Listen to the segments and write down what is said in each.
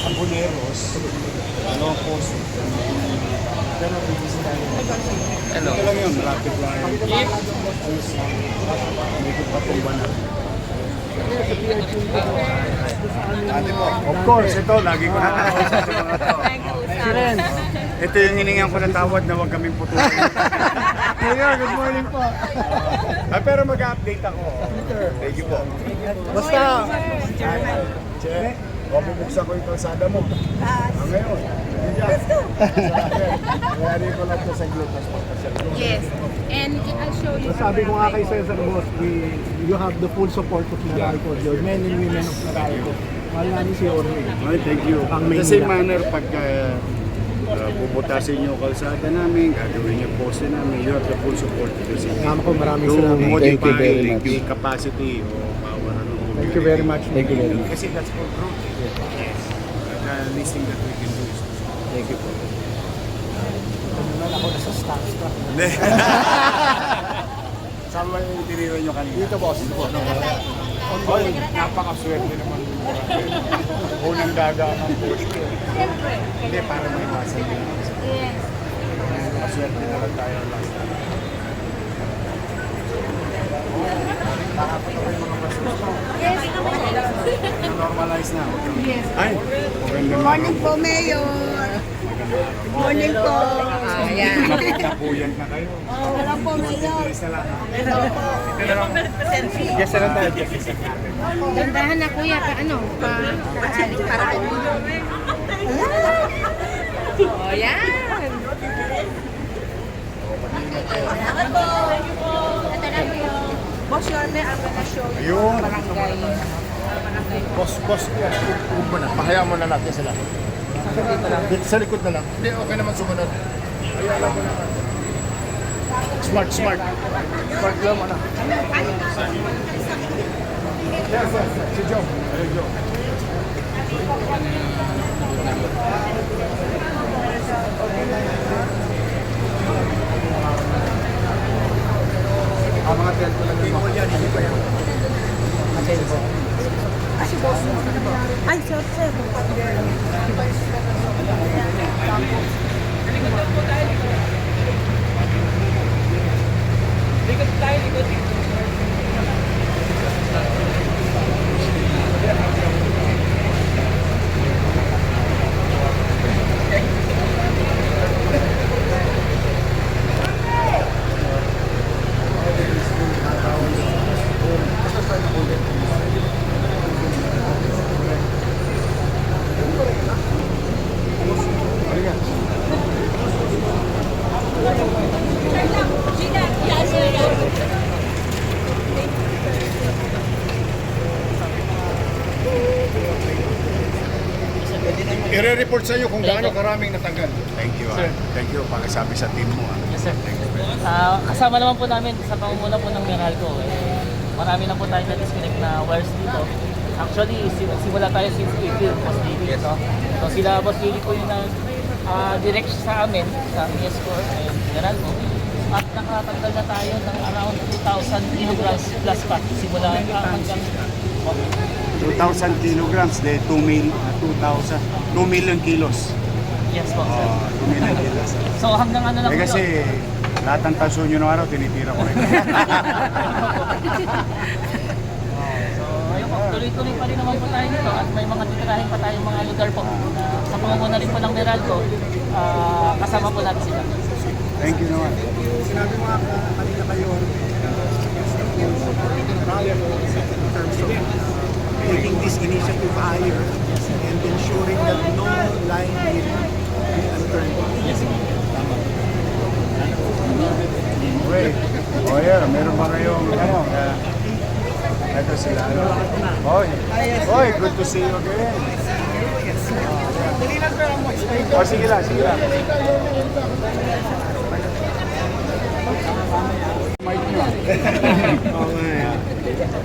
Aboneros, Locos, pero Hello. ito lang yun, rapid lang. Jeep. Hindi ko pa tumba na. Ate po, of course, ito, lagi ko nakakausap sa mga to. Ito yung hiningan ko na tawad na huwag kaming putusin. Mayor, good morning po. Pero mag-update ako. Thank you po. Basta, Che, bubuksan ko yung kalsada mo. Ngayon. Let's go. Mayari ko lang ito sa glutas. Yes, and I'll show you. sabi ko nga kay Cesar Boss, you have the full support of Meralco, your men and women of Meralco. Mahal namin si Orme. Ay, thank you. Ang The main same nila. manner, pag bubutasin yung kalsada namin, gagawin yung poste namin, you have the full support of the city. Tama ko, maraming To salamat. modify Thank you very much. the capacity o power. Thank you very much. Thank you very much. Kasi that's for growth. Yes. The least thing that we can do is Thank you po. Ako na sa stock. hindi. Saan ba yung tinira nyo kanina? Dito boss. Dito po. Oy, napakaswerte naman. Unang daga ng push ko. Hindi, para may masa din. Yes. Maswerte na lang tayo last time. Nakapit ko yung mga bastos. Yes. Normalize na. Yes. Ay, Good morning po, Mayor. Morning po. Ayan. Napuyag na kayo. Wala po, Mayor. Bilis na lang. Yes, na tayo. Dandahan na kuya, ano? Para kay Oh, yan. Salamat po. Ito na po. Boss Yorme, I'm gonna show you Ayun. barangay. Boss, huwag mo na. Pahayaan mo na natin sila. Dito sa likod na lang. Hindi, okay naman sumunod. Hayaan mo na. Smart. Smart lang mo na. Yes, si Joe. Hey, Joe. Mga telco lang yung mga. Hindi pa yan. Ay, sir. I-report sa iyo kung gaano karaming natanggal. Thank you. Sir. Thank you. Pakisabi sa team mo. Yes, sir. Kasama naman po namin sa pamumuno po ng Meralco. Marami na po tayong na-disconnect na wires dito. Actually, simula tayo since April, Boss Lily. No? So sila, Boss Lily po yung direct sa amin, sa PS4 and Meralco. At nakatanggal na tayo ng around 2,000 kilograms plus pa. Simula hanggang 2,000 kilograms, 2 million kilos. yes po, sir. 2 million kilos. So hanggang ano lang po Kasi yun? lahat ng taso nyo ng araw, tinitira ko rin. So, ayun po, tuloy-tuloy pa rin naman po tayo dito at may mga titirahin pa tayong mga lugar po na sa pamumuno rin po ng Meralco, kasama po natin sila. Thank you naman. Sinabi mo nga kanina kayo, in terms of taking this initiative higher and ensuring that no line will be unturned. Wait. Oh yeah, meron ba kayong ito sila. Oy, good to see you again. Oh, sige lang.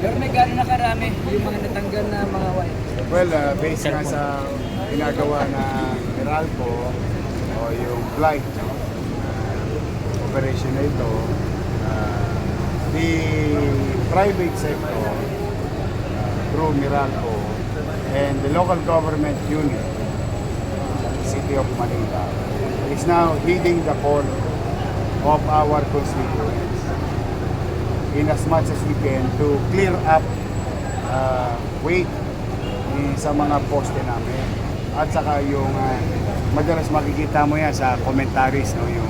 Pero may gano'n na karami yung mga natanggal na mga wire. Well, based nga sa ginagawa na Meralco o yung flight operation na ito, the private sector through Meralco and the local government unit City of Manila is now heeding the call of our constituents in as much as we can to clear up weight sa mga poste namin. At saka yung madalas makikita mo yan sa commentaries, no, yung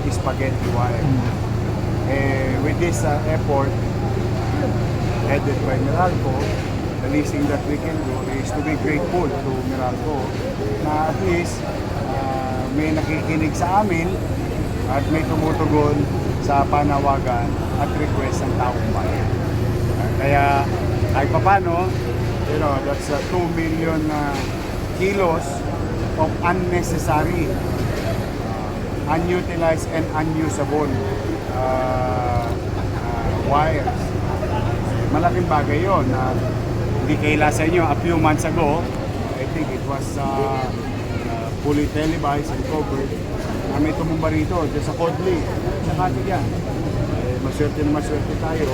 spaghetti wire. With this effort headed by Meralco, the least thing that we can do is to be grateful to Meralco na at least may nakikinig sa amin at may tumutugon sa panawagan at request ng taong bayan. Kaya kahit papano, you know, that's 2 million kilos of unnecessary, unutilized and unusable wires. Malaking bagay yun. Hindi kaila sa inyo, a few months ago, I think it was fully televised and covered, na may tumumba rito, dyan sa Codley, sa Katigan. Maswerte tayo,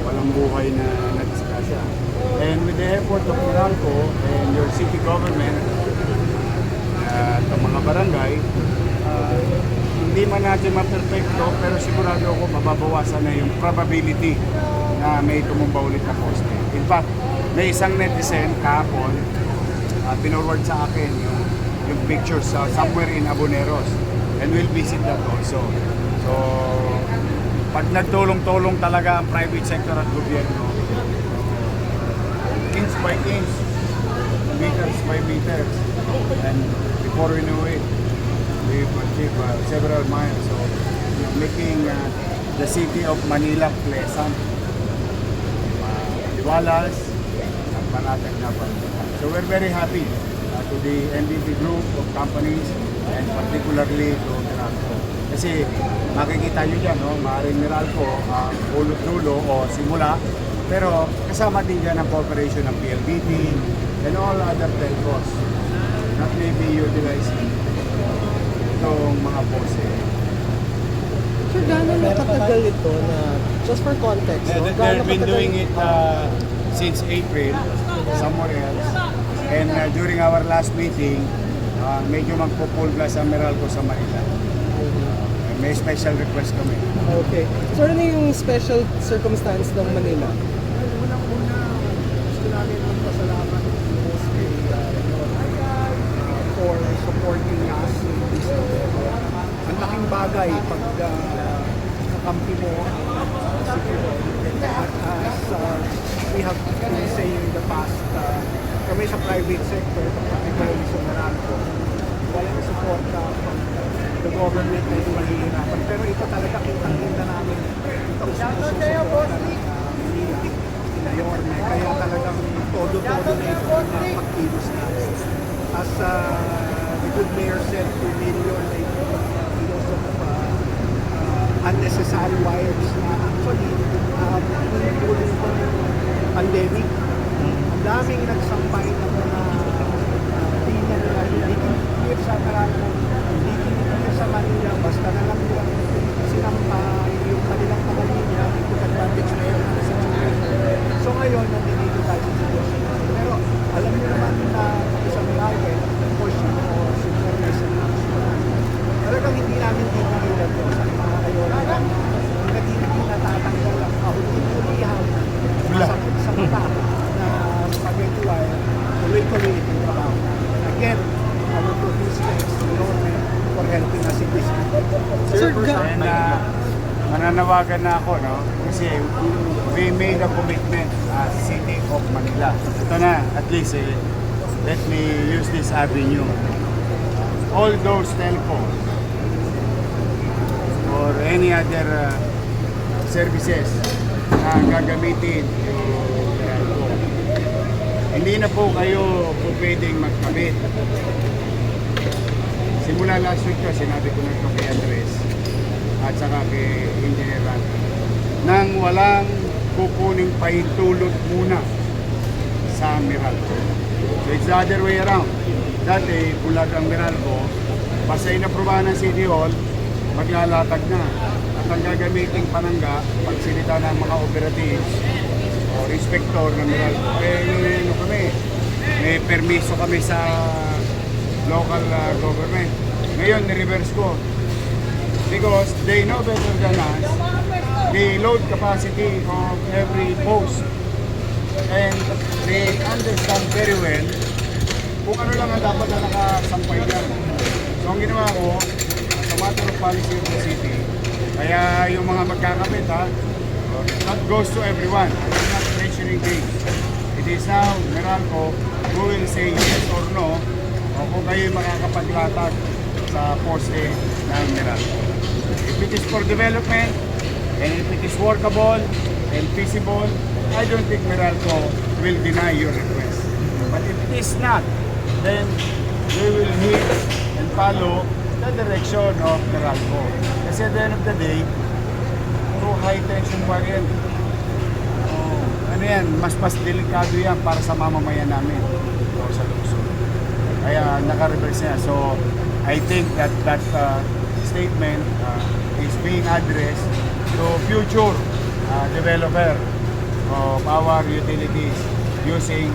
walang buhay na nadisgrasya. And with the effort of Meralco and your city government, at ang mga barangay, hindi man natin ma-perfecto, pero sigurado ako mababawasan na yung probability na may tumumba ulit na poste. In fact, may isang netizen kahapon, pinorward sa akin yung pictures somewhere in Aboneros, and we'll visit that also. So, pag nagtulong-tulong talaga ang private sector at gobyerno, inch by inch, meters by meters, and before we know it, we've achieved several miles. So, making the city of Manila pleasant, liwalas, at panatag na pa. So we're very happy to the NDP group of companies and particularly to Meralco. Kasi makikita nyo dyan, no? Maaaring Meralco, ulot-dulo o simula, pero kasama din dyan ang cooperation ng PLDT and all other telcos that may be utilizing itong mga pose. Sir, gano'n na katagal ito na, just for context, no? They've been doing it since April, somewhere else. And during our last meeting, medyo magpupulga sa Meralco sa Manila. May special request kami. Okay. So, ano yung special circumstance ng Manila? Unang-una, gusto namin magpasalamat kay for supporting us in this. Ang laking bagay pag kakampi mo siguro. At as we have been saying in the past, kami sa private sector, particularly sa Meralco, walang support from the government na yung mahihirapan. Pero ito talaga kitang-kita namin itong sumusuporta ng Manila, Yorme. Kaya talagang todo-todo na ito na pagkilos natin. As the good mayor said, 2 million kilos of unnecessary wires na actually nilulong ko ng pandemic. Ang daming nagsampay na mga tingnan nila, hindi clear sa Meralco, hindi clear sa Manila, basta na lang nila sinampa yung kanilang mga linya, ito advantage na yun sa situation. So ngayon, nandito tayo sa situation. Pero alam niyo naman na sa Meralco, for sure, or supervisor na talagang hindi namin tinigilan yun sa mga kayola. Hanggang hindi natatanggal ang kahuli-hulihan sa mata na spaghetti wire, tuloy-tuloy itong trabaho. Again, our producers, for helping us in this. Sir, And mananawagan na ako, no? Kasi we made a commitment as City of Manila. Ito na, at least, let me use this avenue. All those telcos or any other services na gagamitin yung Meralco, hindi na po kayo po pwedeng magkabit. Simula last week ko, sinabi ko na ito kay Andres at saka kay Engineer Randy, nang walang kukuning pahintulot muna sa Meralco. So it's the other way around. Dati, bulag ang Meralco, basta inaprubahan ng City Hall, maglalatag na. At ang gagamiting panangga, pagsilita ng mga operatives o inspector ng Meralco, kami, may permiso kami sa local government. Ngayon, ni-reverse ko. Because they know better than us the load capacity of every post. And they understand very well kung ano lang ang dapat na nakasampay dyan. So ang ginawa ko, sa matter of policy of the city, kaya yung mga magkakapit that goes to everyone. I'm not mentioning names. It is now Meralco who will say yes or no o kung kayo makakapaglatag sa poste ng Meralco. If it is for development, and if it is workable and feasible, I don't think Meralco will deny your request. But if it is not, then we will heed and follow the direction of Meralco. Kasi at the end of the day, puro high tension pa rin. Ano yan, mas delikado yan para sa mamamayan namin sa Luzon. Kaya naka-reverse niya. So, I think that statement is being addressed to future developer of our utilities using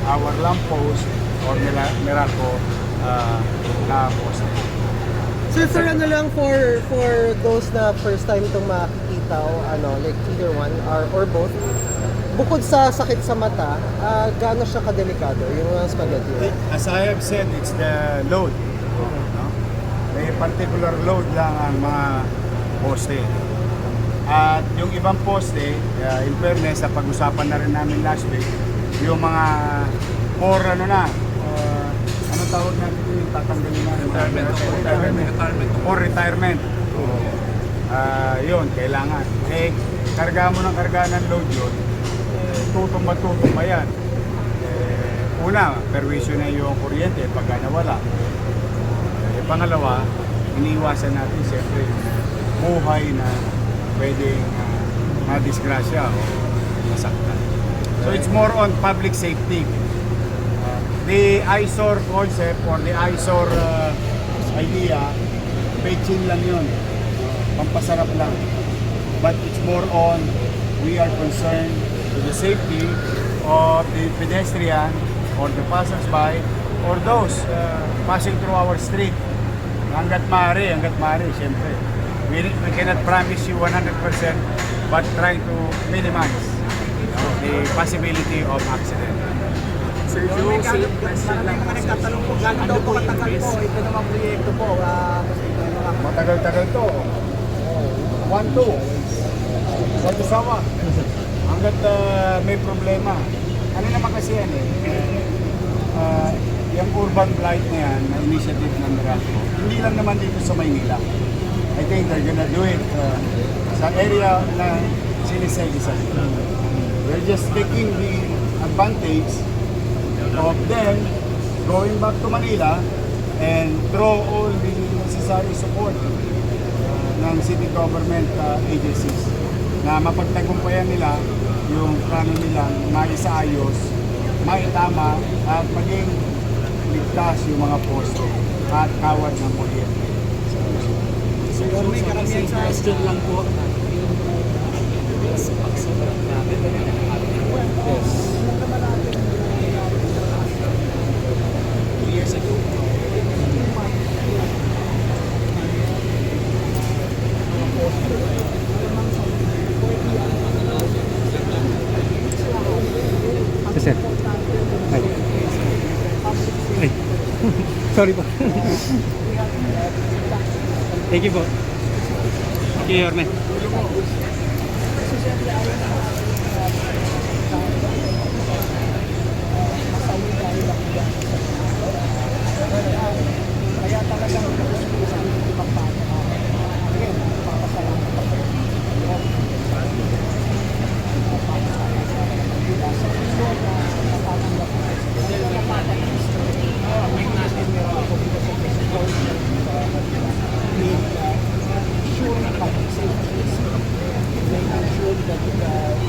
our lamppost or Meralco na poste. Sir, ano lang for those na first time itong makikita o like either one or both, bukod sa sakit sa mata, gaano siya kadelikado yung spaghetti? As I have said, it's the load. No? May particular load lang ang mga poste. At yung ibang poste, in fairness, sa pag-usapan na rin namin last week, yung mga for anong tawag natin yung tatanggalin na? For retirement. Yun, kailangan. Karga mo ng karga ng load yun, tutumba yan. Una, perwisyo na yung kuryente pagka nawala. Pangalawa, iniiwasan natin siyempre yung buhay na pwedeng madisgrasya o masaktan. So it's more on public safety. The eyesore concept or the eyesore idea, patching lang yun. Pampasarap lang. But it's more on, we are concerned with the safety of the pedestrian or the passers-by or those passing through our street. Hanggat maaari, siyempre. We cannot promise you 100%, but try to minimize the possibility of accident. Sir Joe, same question lang po. Nagtatanong po, gaano daw po katagal po ito naman proyekto po? Matagal-tagal to. 1-2. Sawa. Hanggat may problema. Ano naman kasi yan yung urban blight na yan, na initiative ng Meralco, hindi lang naman dito sa Maynila. I think they're gonna do it sa area na sinisay-isay. We're just taking the advantage of them going back to Manila and throw all the necessary support ng city government agencies na mapagtagumpayan nila yung plano nilang maisaayos, maitama at maging ligtas yung mga poste at kawat ng kuryente. Sir Joe, may karamihan sa question lang po. Yes. 2 years ago. Sir. Ay. Ay. Sorry po. Thank you po. Thank you, Yorme. Kaya talagang isang ibang paano. Again, papasalamat ako. Sa puso na natatanggap ko. Talagang napatanggap ko. Make natin meron ako dito sa festival. Sure na public safety. Make sure that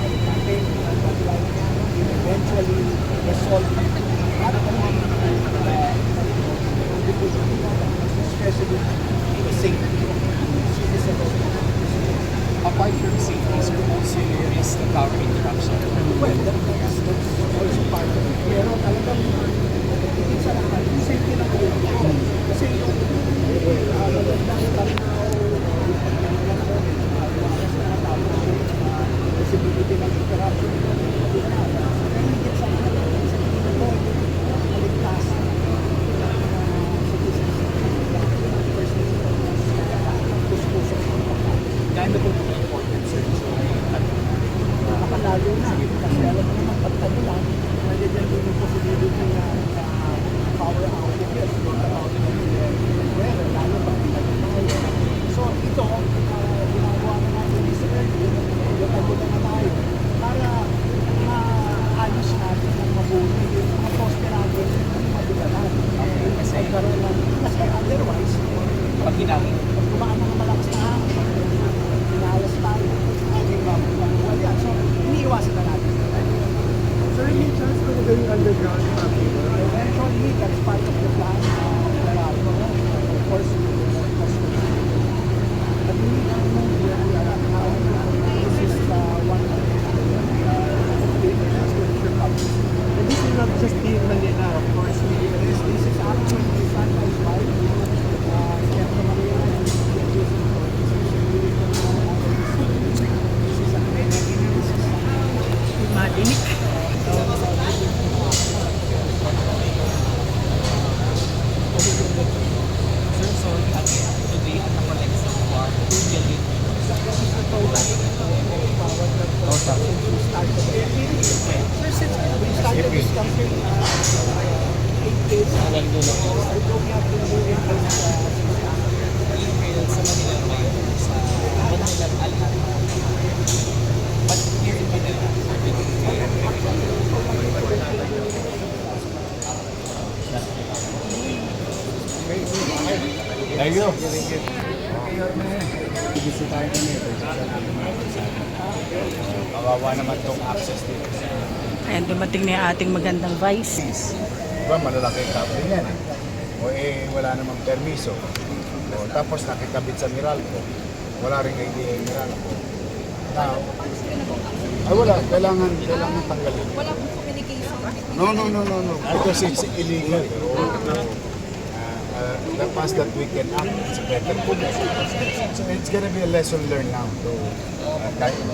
ginamit. Pag kumaan na ng malakas na hangin, inaayos tayo. May mabulang buwan yan. So, iniiwasan na natin. Sir, may chance ko na gawing underground Eventually, that's part of the plan. Of course, we will cost of it. But we need to know where we are at now. This is one of the infrastructure hubs. And this will not just be in Manila, of course. This is actually franchise wide. Centro Manila and the adjacent provinces. This is a Madinik. Sir, so today at na-collect so far 2 billion. Sir, since we started this campaign 8 days ago, Hanggang dulo po. we have been doing this Email sa Manila ngayon sa Manila Alin. But here in Manila, Thank you. Ibisitahin kami ito. Kawawa naman tong access dito. Ayan, dumating na yung ating magandang vice. Diba, malalaki yung kable niyan. O wala namang permiso. O, tapos nakikabit sa Meralco. Wala rin idea yung Meralco. Now, wala. Kailangan tanggalin. Wala pong communication. No. Because it's illegal. The past that we can act, it's better. So it's gonna be a lesson learned now to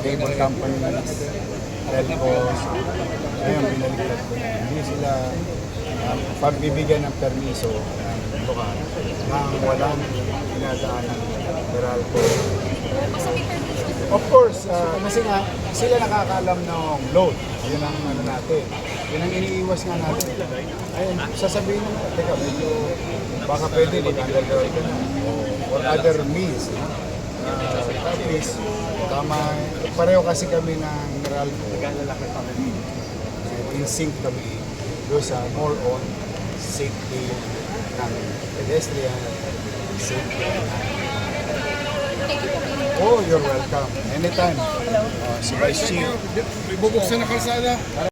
cable companies, telcos. Ngayon, binaliktad ko na. Hindi sila pagbibigyan ng permiso ng lokal nang walang pinadaan ng Meralco. Of course, kasi nga, sila nakakaalam ng load. Yun ang ano natin. Yun ang iniiwas nga natin. Ayun, sasabihin nyo, teka, medyo baka pwede mag-underground ka na. Or other means. At least, tama. Pareho kasi kami ng Meralco. In sync kami. Doon sa more on safety ng pedestrian, safety ng Oh, you're welcome. Anytime. Si Vice Chief. Bubuksan na kalsada.